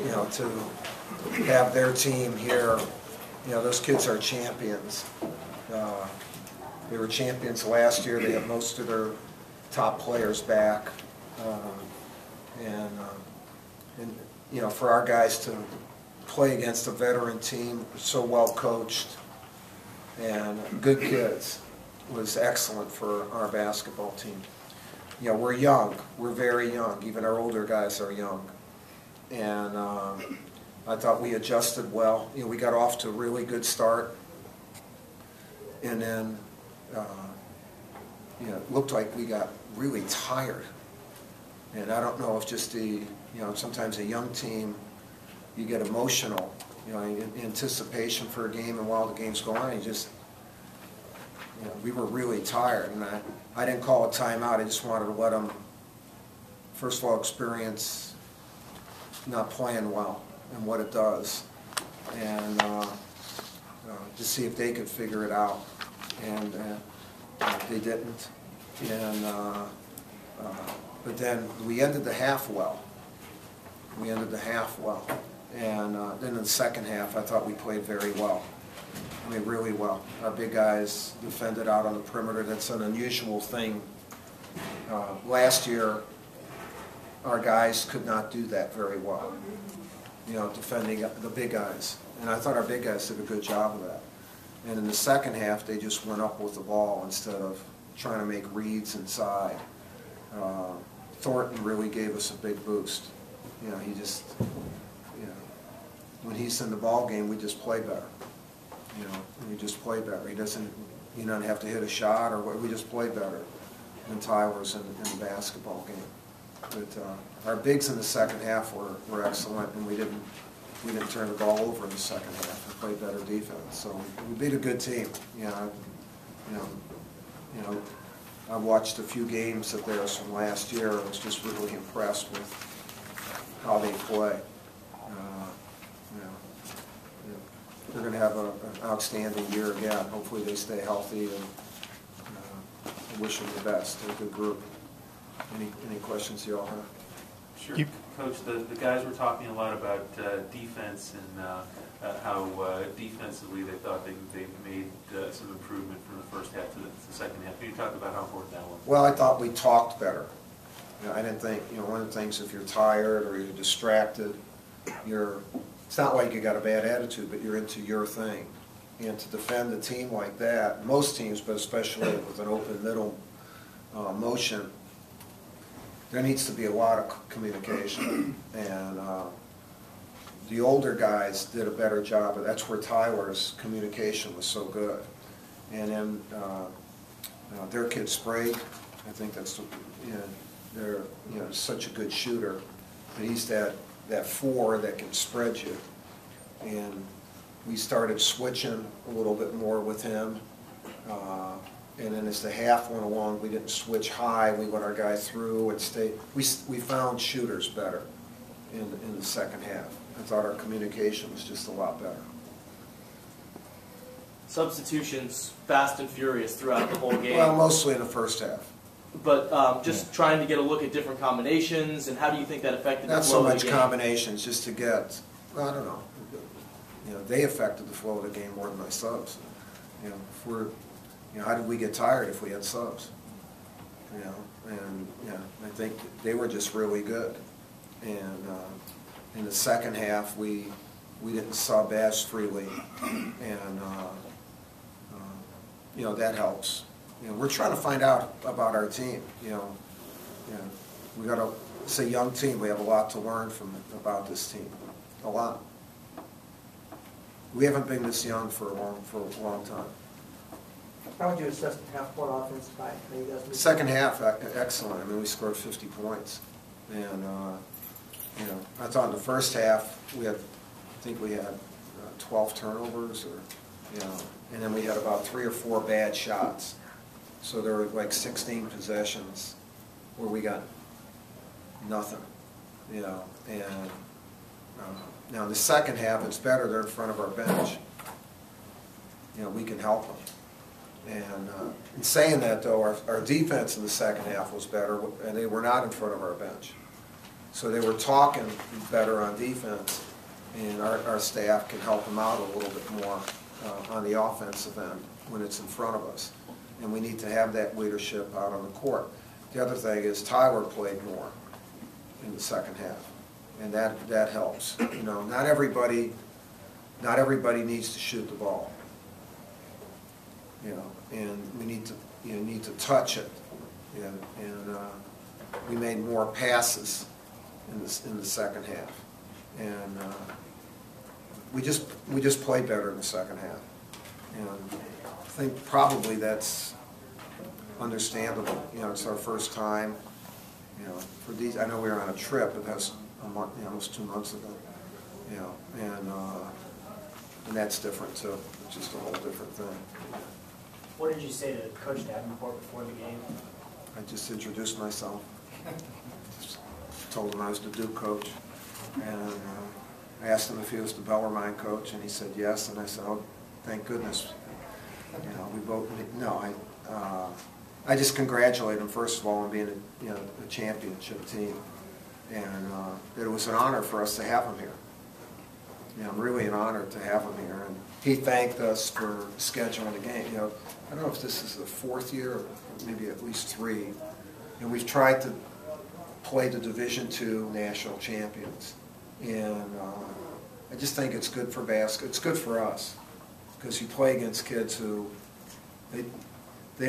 to have their team here, those kids are champions. They were champions last year. They have most of their top players back, and for our guys to play against a veteran team, so well coached and good kids, was excellent for our basketball team. We're young. We're very young. Even our older guys are young. And I thought we adjusted well. We got off to a really good start. And then, it looked like we got really tired. And I don't know if just sometimes a young team, you get emotional, in anticipation for a game, and while the game's going on, we were really tired, and I didn't call a timeout. I just wanted to let them, first of all, experience not playing well and what it does, and to see if they could figure it out, and they didn't. And but then we ended the half well. And then in the second half, I thought we played very well. Really well. Our big guys defended out on the perimeter. That's an unusual thing. Last year, our guys could not do that very well, defending the big guys. And I thought our big guys did a good job of that. And in the second half, they just went up with the ball instead of trying to make reads inside. Thornton really gave us a big boost. He just, when he's in the ball game, we just play better. We just play better. He doesn't have to hit a shot, or we just play better than Tyler's in the basketball game. But our bigs in the second half were excellent, and we didn't turn the ball over in the second half. We played better defense, so we beat a good team. I watched a few games of theirs from last year. I was just really impressed with how they play. They're going to have an outstanding year again. Hopefully they stay healthy, and I wish them the best. They're a good group. Any questions you all have? Sure. Coach, the guys were talking a lot about defense and how defensively they thought they made some improvement from the first half to the second half. Can you talk about how important that was? Well, I thought we talked better. I didn't think, one of the things, if you're tired or you're distracted, it's not like you got a bad attitude, but you're into your thing. And to defend a team like that, most teams, but especially with an open middle motion, there needs to be a lot of communication. And the older guys did a better job, and that's where Tyler's communication was so good. And then their kid Sprague, I think that's, they're such a good shooter. But he's that four that can spread you. And we started switching a little bit more with him. And then as the half went along, we didn't switch high. We let our guy through and stay. We found shooters better in the second half. I thought our communication was just a lot better. Substitutions fast and furious throughout the whole game. Well, mostly in the first half. But just trying to get a look at different combinations, and how do you think that affected the flow of the game? Not so much combinations, just to get, I don't know. They affected the flow of the game more than my subs. If we're, how did we get tired if we had subs? And I think they were just really good. And in the second half, we didn't sub as freely, and that helps. We're trying to find out about our team. We got it's a young team. We have a lot to learn about this team, a lot. We haven't been this young for a long time. How would you assess the half-court offense by? Second half, excellent. We scored 50 points, and I thought in the first half I think we had 12 turnovers, and then we had about 3 or 4 bad shots. So there were like 16 possessions where we got nothing, and now in the second half it's better. They're in front of our bench. We can help them. And in saying that, though, our defense in the second half was better, and they were not in front of our bench. So they were talking better on defense, and our staff can help them out a little bit more on the offensive end when it's in front of us. And we need to have that leadership out on the court. The other thing is Tyler played more in the second half, and that helps. You know, not everybody needs to shoot the ball. You know, and we need to touch it. And we made more passes in the second half, and we just played better in the second half. And I think probably that's understandable. You know, it's our first time. You know, for these, I know we were on a trip, but that's a month, you know, almost 2 months ago. You know, and that's different too. It's just a whole different thing. What did you say to Coach Davenport before the game? I just introduced myself. Told him I was the Duke coach, and I asked him if he was the Bellarmine coach, and he said yes. And I said, "Oh, thank goodness." You know, we both. No, I just congratulate him first of all on being a championship team, and it was an honor for us to have him here. You know, really an honor to have him here. And he thanked us for scheduling the game. You know, I don't know if this is the 4th year or maybe at least 3, and we've tried to play the Division II national champions. And I just think it's good for basketball. It's good for us because you play against kids who they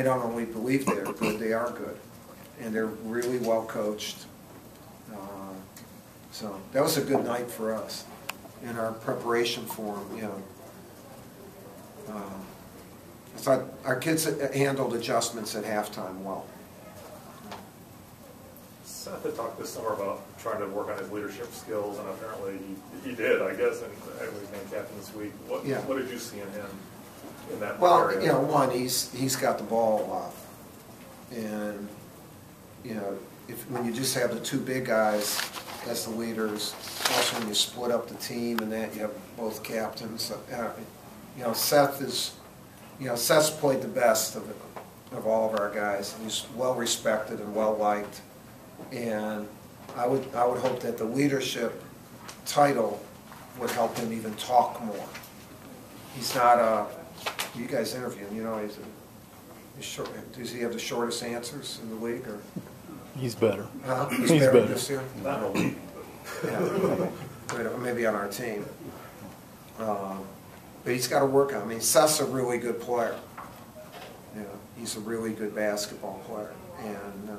don't only believe they're good, they are good, and they're really well coached. So that was a good night for us in our preparation for them. You know, I thought our kids handled adjustments at halftime well. Seth had talked this summer about trying to work on his leadership skills, and apparently he did, I guess, and he was named captain this week. What did you see in him in that area? Well, you know, one, he's got the ball a lot. And, you know, when you just have the 2 big guys as the leaders, also when you split up the team and that, you have both captains. You know, Seth's played the best of all of our guys. He's well respected and well liked. And I would hope that the leadership title would help him even talk more. He's not you guys interview him, you know, he's short. Does he have the shortest answers in the league, or? He's better. He's better this year? Not in the league. Yeah. Maybe on our team. But he's got to work on it. I mean, Seth's a really good player. You know, he's a really good basketball player. And,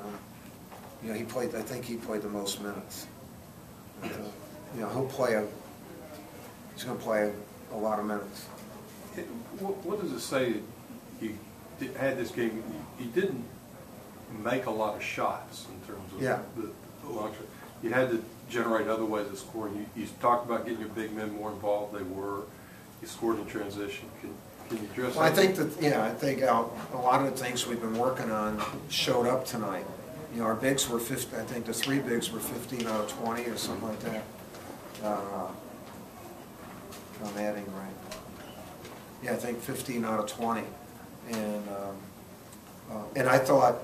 you know, I think he played the most minutes. You know, he's going to play a lot of minutes. What does it say that he had this game? He didn't make a lot of shots in terms of the launcher. You had to generate other ways of scoring. You talked about getting your big men more involved. They were. He scored in transition. Can you address that? Well, I think a lot of the things we've been working on showed up tonight. You know, our bigs were 50. I think the 3 bigs were 15 out of 20 or something like that. I'm adding right. Yeah, I think 15 out of 20, and I thought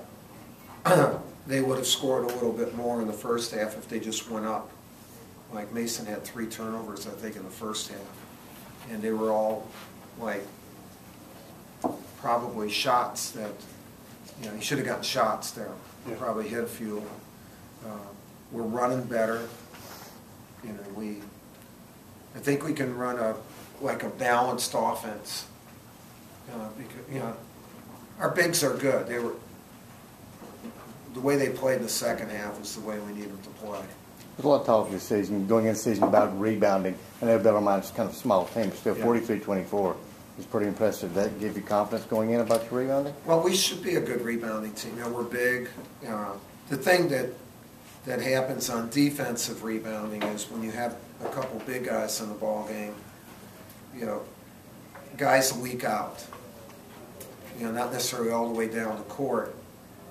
they would have scored a little bit more in the first half if they just went up. Like Mason had 3 turnovers, I think, in the first half, and they were all like probably shots that, you know, he should have gotten shots there. He probably hit a few. We're running better. You know, I think we can run a balanced offense. Because, you know, our bigs are good. The way they played in the second half is the way we need them to play. There's a lot of talk this season, going into the season, about rebounding. I know Bellarmine is kind of a small team, but still 43-24 is pretty impressive. That give you confidence going in about your rebounding? Well, we should be a good rebounding team. You know, we're big. The thing that happens on defensive rebounding is when you have a couple big guys in the ball game, you know, guys leak out. You know, not necessarily all the way down the court,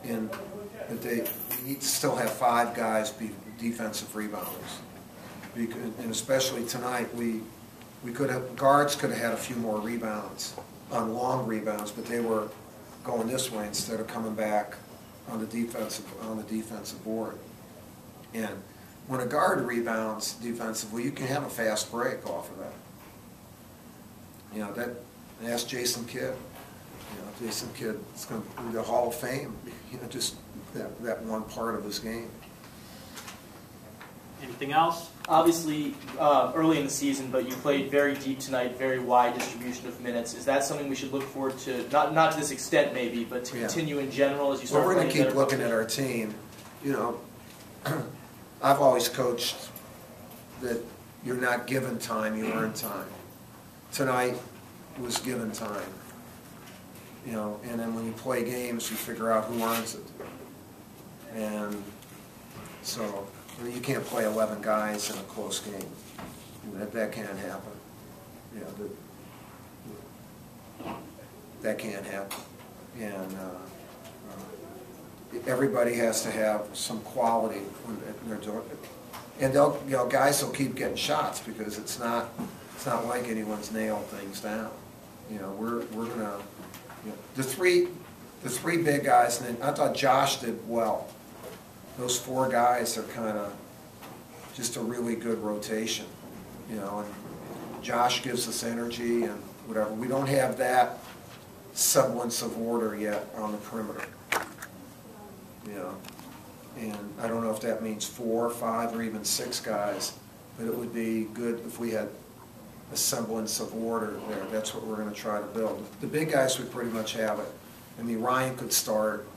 but you need to still have 5 guys be defensive rebounders. And especially tonight, guards could have had a few more rebounds on long rebounds, but they were going this way instead of coming back on the defensive board. And when a guard rebounds defensively, you can have a fast break off of that. You know, ask Jason Kidd. You know, Jason Kidd is going to be the Hall of Fame, you know, just that one part of his game. Anything else? Obviously, early in the season, but you played very deep tonight, very wide distribution of minutes. Is that something we should look forward to, not to this extent maybe, but to continue in general as you start Well, we're going playing to keep better looking at our team. You know, I've always coached that you're not given time, you earn time. Tonight was given time. You know, and then when you play games, you figure out who earns it. And so, I mean, you can't play 11 guys in a close game. That can't happen. You know, that can't happen. And everybody has to have some quality when they're doing it. And they'll, you know, guys will keep getting shots because it's not like anyone's nailed things down. You know, we're gonna, you know, the three big guys, and then I thought Josh did well. Those 4 guys are kind of just a really good rotation, you know, and Josh gives us energy and whatever. We don't have that semblance of order yet on the perimeter, you know, and I don't know if that means 4, 5, or even 6 guys, but it would be good if we had a semblance of order there. That's what we're going to try to build. The big guys, we pretty much have it. I mean, Ryan could start.